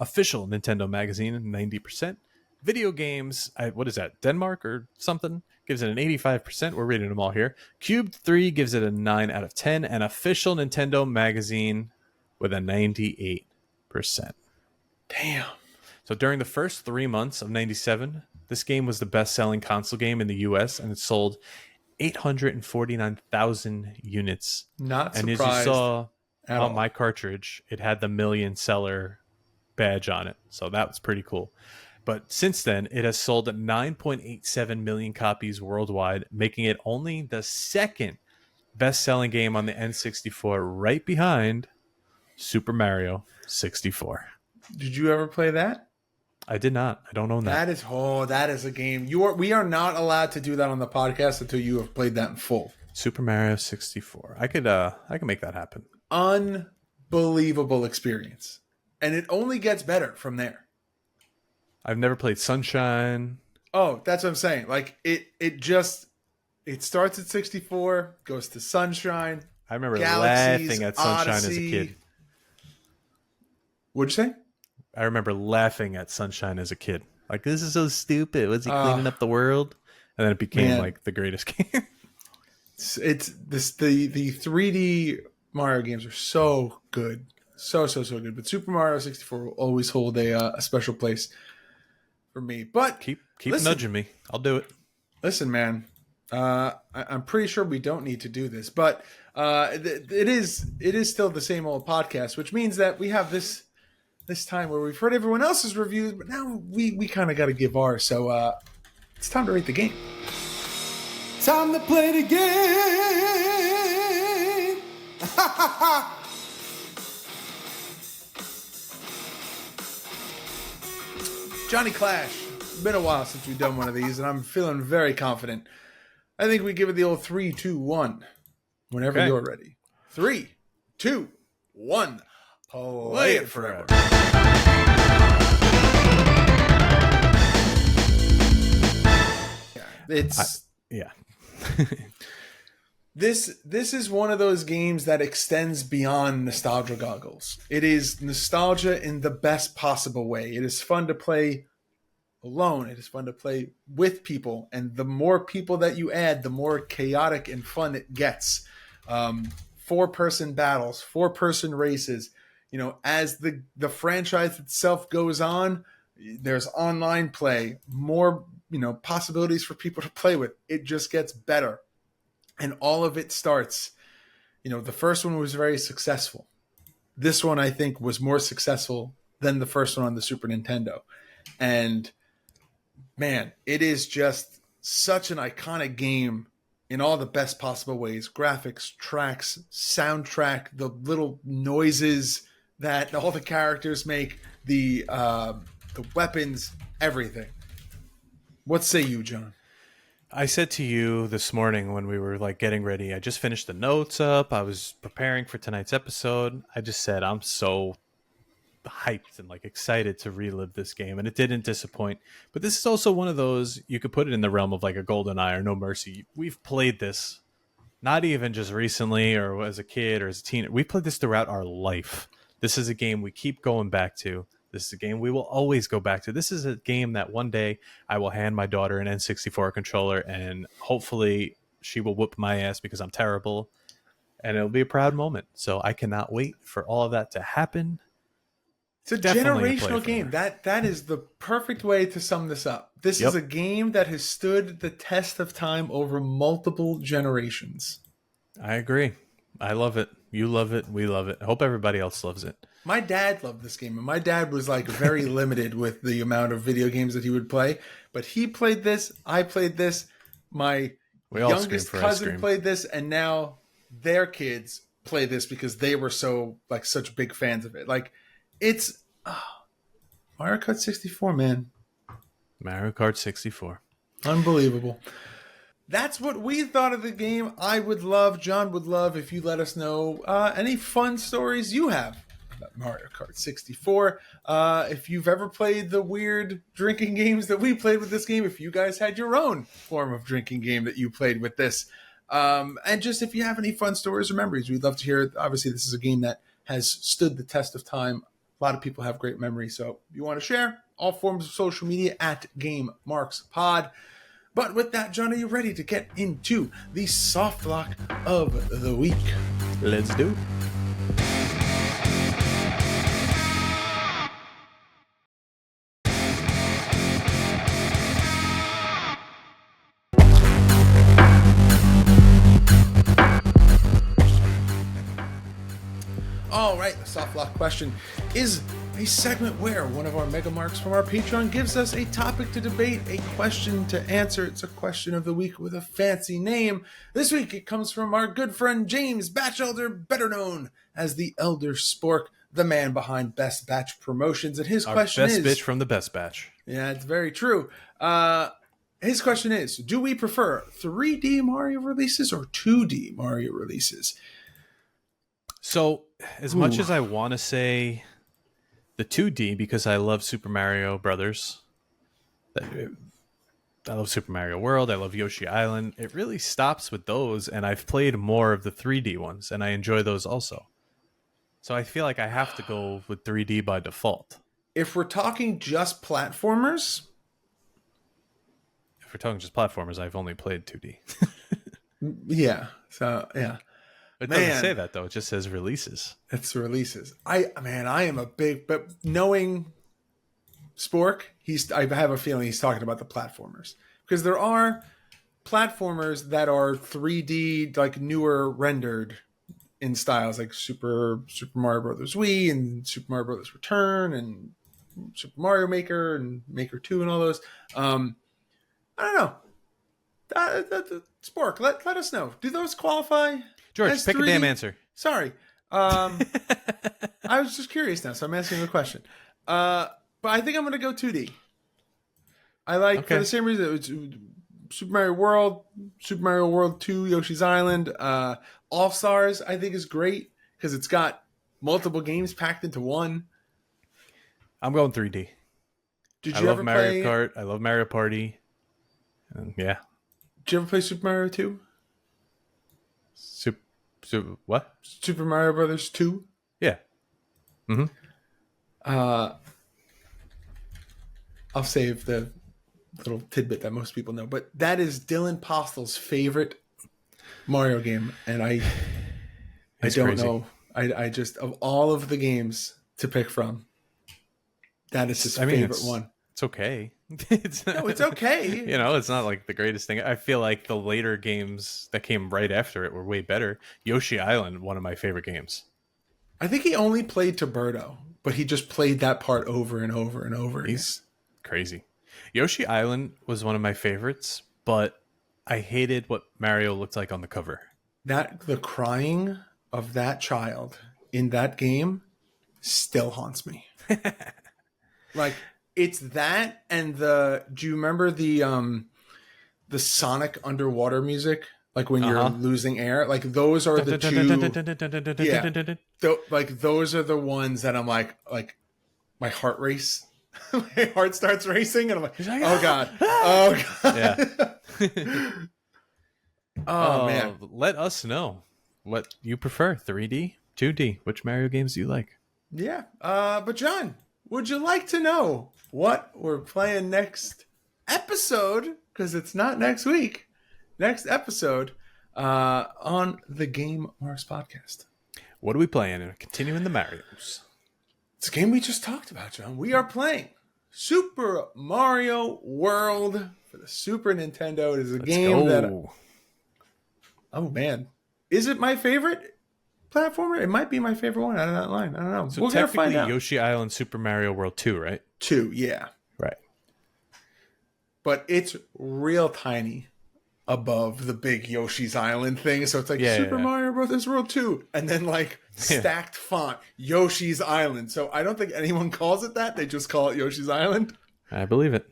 Official Nintendo Magazine, 90%. Video Games, what is that, Denmark or something? Gives it an 85%. We're reading them all here. Cubed 3 gives it a 9 out of 10. And Official Nintendo Magazine with a 98%. Damn. So during the first 3 months of 97, this game was the best-selling console game in the U.S. and it sold 849,000 units. Not surprised. And as you saw on my cartridge, it had the million seller badge on it. So that was pretty cool. But since then, it has sold 9.87 million copies worldwide, making it only the second best-selling game on the N64, right behind Super Mario 64. Did you ever play that? I did not. I don't own that. That is a game. We are not allowed to do that on the podcast until you have played that in full. Super Mario 64. I could make that happen. Unbelievable experience. And it only gets better from there. I've never played Sunshine. Oh, that's what I'm saying. Like it starts at 64, goes to Sunshine. I remember Galaxies, laughing at Sunshine Odyssey. as a kid. What'd you say? I remember laughing at Sunshine as a kid. Like, this is so stupid. Was he cleaning up the world? And then it became like the greatest game. The 3D Mario games are so good. So good. But Super Mario 64 will always hold a special place for me. But keep nudging me. I'll do it. Listen, man. I'm pretty sure we don't need to do this, but it is still the same old podcast, which means that we have this time where we've heard everyone else's reviews, but now we kind of got to give ours. So it's time to rate the game. Time to play the game. Johnny Clash. It's been a while since we've done one of these, and I'm feeling very confident. I think we give it the old 3, 2, 1. Whenever you're ready. 3, 2, 1. Play it forever. This is one of those games that extends beyond nostalgia goggles. It is nostalgia in the best possible way. It is fun to play alone. It is fun to play with people, and the more people that you add, the more chaotic and fun it gets. 4-person battles, 4-person races. You know, as the franchise itself goes on, there's online play, more, you know, possibilities for people to play with. It just gets better. And all of it starts, you know, the first one was very successful. This one, I think, was more successful than the first one on the Super Nintendo. And man, it is just such an iconic game in all the best possible ways. Graphics, tracks, soundtrack, the little noises that all the characters make, the weapons, everything. What say you, John? I said to you this morning when we were like getting ready, I just finished the notes up. I was preparing for tonight's episode. I just said, I'm so hyped and like excited to relive this game, and it didn't disappoint. But this is also one of those, you could put it in the realm of like a GoldenEye or No Mercy. We've played this not even just recently or as a kid or as a teen. We played this throughout our life. This is a game we keep going back to. This is a game we will always go back to. This is a game that one day I will hand my daughter an N64 controller, and hopefully she will whoop my ass because I'm terrible, and it'll be a proud moment. So I cannot wait for all of that to happen. It's a Definitely generational game. That is the perfect way to sum this up. This is a game that has stood the test of time over multiple generations. I agree. I love it. You love it. We love it. I hope everybody else loves it. My dad loved this game, and my dad was like very limited with the amount of video games that he would play. But he played this. I played this. My youngest cousin played this, and now their kids play this because they were such big fans of it. Like, it's Mario Kart 64, man. Mario Kart 64. Unbelievable. That's what we thought of the game. John would love if you let us know any fun stories you have about Mario Kart 64. If you've ever played the weird drinking games that we played with this game, if you guys had your own form of drinking game that you played with this. And just if you have any fun stories or memories, we'd love to hear it. Obviously, this is a game that has stood the test of time. A lot of people have great memories. So if you want to share, all forms of social media at GameMarksPod. But with that, John, are you ready to get into the soft lock of the week? Let's do it. All right, the soft lock question is a segment where one of our mega marks from our Patreon gives us a topic to debate, a question to answer. It's a question of the week with a fancy name. This week it comes from our good friend James Batchelder, better known as the Elder Spork, the man behind Best Batch Promotions. And his question is... best bitch from the Best Batch. Yeah, it's very true. His question is, do we prefer 3D Mario releases or 2D Mario releases? So, as much as I want to say the 2D, because I love Super Mario Brothers, I love Super Mario World, I love Yoshi Island, it really stops with those, and I've played more of the 3D ones, and I enjoy those also. So I feel like I have to go with 3D by default. If we're talking just platformers... If we're talking just platformers, I've only played 2D. Yeah, so, yeah. It doesn't say that, though. It just says releases. It's releases. I am a big... But knowing Spork, I have a feeling he's talking about the platformers. Because there are platformers that are 3D, like newer rendered in styles like Super Mario Brothers Wii and Super Mario Brothers Return and Super Mario Maker and Maker 2 and all those. I don't know. Spork, let us know. Do those qualify? George, pick 3D? A damn answer. Sorry. I was just curious now, so I'm asking the question. But I think I'm going to go 2D. I like, for the same reason, it's Super Mario World, Super Mario World 2, Yoshi's Island. All Stars, I think, is great because it's got multiple games packed into one. I'm going 3D. I love Mario Kart. I love Mario Party. And yeah. Did you ever play Super Mario 2? What? Super Mario Brothers 2. Yeah. Mm-hmm. I'll save the little tidbit that most people know, but that is Dylan Postel's favorite Mario game, and I don't crazy. know. I just, of all of the games to pick from, that is his favorite one. It's okay. It's okay. You know, it's not like the greatest thing. I feel like the later games that came right after it were way better. Yoshi Island, one of my favorite games. I think he only played Tuberto, but he just played that part over and over and over. He's crazy. Yoshi Island was one of my favorites, but I hated what Mario looked like on the cover. The crying of that child in that game still haunts me. Like, it's that and do you remember the Sonic underwater music? Like when you're losing air? Like those are the two. Yeah. Like those are the ones that I'm like my heart race. My heart starts racing and I'm like, oh God. Oh God. Yeah. Oh man. Let us know what you prefer. 3D, 2D. Which Mario games do you like? Yeah. But John, would you like to know what we're playing next episode? Because it's not next week. Next episode on the Game Marks podcast. What are we playing? Continuing the Marios. It's a game we just talked about, John. We are playing Super Mario World for the Super Nintendo. It is a game that... Oh, man. Is it my favorite platformer? It might be my favorite one out of that line. I don't know. So we're going to find out. Yoshi Island Super Mario World 2, right? 2, yeah. Right. But it's real tiny above the big Yoshi's Island thing. So it's like Super Mario Brothers World 2. And then like stacked font, Yoshi's Island. So I don't think anyone calls it that. They just call it Yoshi's Island. I believe it.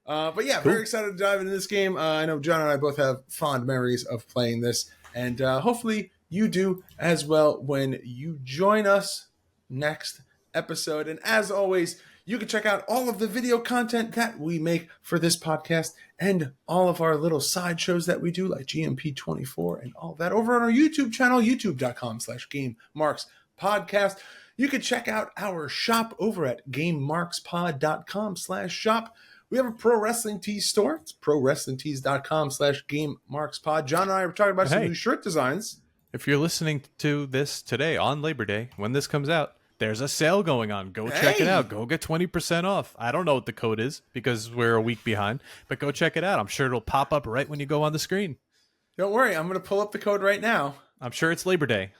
But yeah, cool. Very excited to dive into this game. I know John and I both have fond memories of playing this. And hopefully you do as well when you join us next episode. And as always, you can check out all of the video content that we make for this podcast and all of our little side shows that we do, like GMP24 and all that, over on our YouTube channel, youtube.com/GameMarksPodcast. You can check out our shop over at GameMarksPod.com/shop. We have a Pro Wrestling Tees store. It's ProWrestlingTees.com/GameMarksPod. John and I are talking about some new shirt designs. If you're listening to this today on Labor Day, when this comes out, there's a sale going on. Go check it out. Go get 20% off. I don't know what the code is because we're a week behind, but go check it out. I'm sure it'll pop up right when you go on the screen. Don't worry. I'm going to pull up the code right now. I'm sure it's Labor Day.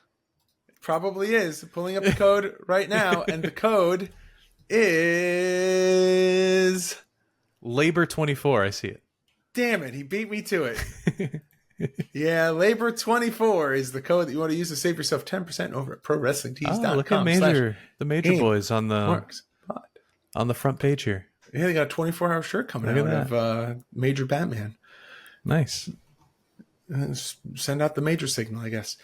It probably is. Pulling up the code right now, and the code is... Labor 24. I see it. Damn it. He beat me to it. Yeah, Labor 24 is the code that you want to use to save yourself 10% over at ProWrestlingTees.com. Oh, look at the major boys on the front page here. Yeah, they got a 24-hour shirt coming out of Major Batman. Nice. Send out the major signal, I guess.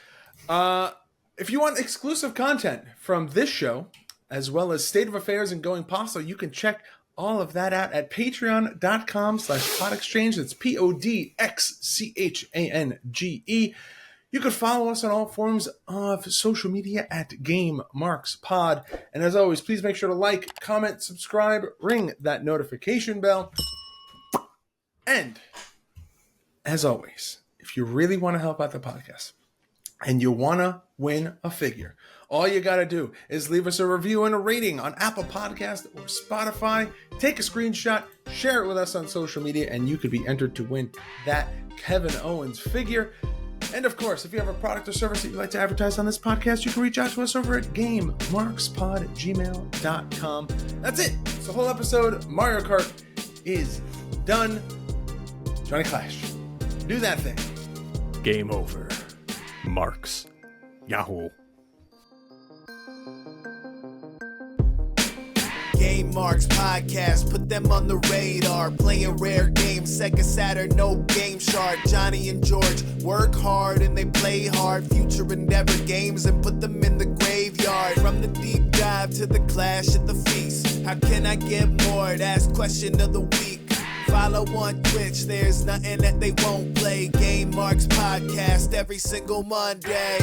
If you want exclusive content from this show, as well as State of Affairs and Going Postal, you can check all of that out at patreon.com/podexchange. That's PODXCHANGE. You can follow us on all forms of social media at GameMarksPod. And as always, please make sure to like, comment, subscribe, ring that notification bell. And as always, if you really want to help out the podcast and you want to win a figure, all you got to do is leave us a review and a rating on Apple Podcast or Spotify. Take a screenshot, share it with us on social media, and you could be entered to win that Kevin Owens figure. And of course, if you have a product or service that you'd like to advertise on this podcast, you can reach out to us over at GameMarksPod@gmail.com. That's it. It's the whole episode. Mario Kart is done. Johnny Clash, do that thing. Game over. Marks. Yahoo. Game Marks Podcast, put them on the radar. Playing rare games, Sega Saturn, no Game Shark. Johnny and George work hard and they play hard. Future endeavor games and put them in the graveyard. From the deep dive to the clash at the feast. How can I get more? That's question of the week. Follow on Twitch, there's nothing that they won't play. Game Marks Podcast every single Monday.